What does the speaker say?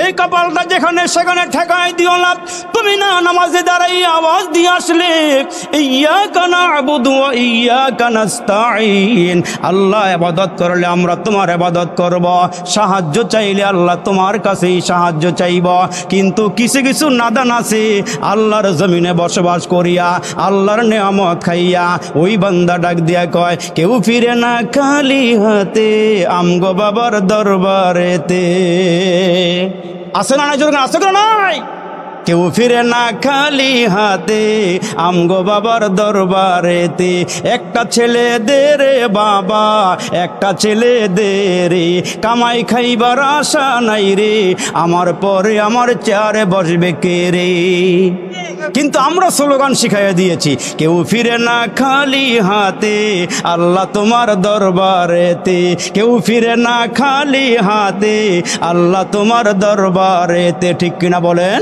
এই কপালটা যেখানে সেখানে ঠেকাই দিও না। তুমি না নামাজে দাঁড়াই আওয়াজ দিয়ে আসলে ইয়্যাকা না'বুদু ওয়া ইয়্যাকা নাস্তাঈন, আল্লাহ ইবাদত করলে আমরা তোমার ইবাদত করব, সাহায্য চাইলে আল্লাহ তোমার কাছেই সাহায্য চাইব। কিন্তু কিছু কিছু নাদান আছে আল্লাহর জমিনে বসবাস করিয়া আল্লাহর নেয়ামত খাইয়া ওই বান্দা ডাক দিয়া কয় কেউ ফিরে না খালি হাতে আমগো বাবার দরবারেতে। আছে না নাই? জোরে আছে না নাই? কেউ ফিরে না খালি হাতে আমগো বাবার দরবারেতে। একটা ছেলে দে রে বাবা, একটা ছেলে দে রে, কামাই খাইবার আশা নাই রে, আমার পরে আমার চেয়ারে বসবে কে রে। কিন্তু আমরা স্লোগান শিখাইয়া দিয়েছি কেউ ফিরে না খালি হাতে আল্লাহ তোমার দরবারেতে, কেউ ফিরে না খালি হাতে আল্লাহ তোমার দরবারেতে। ঠিক কিনা বলেন?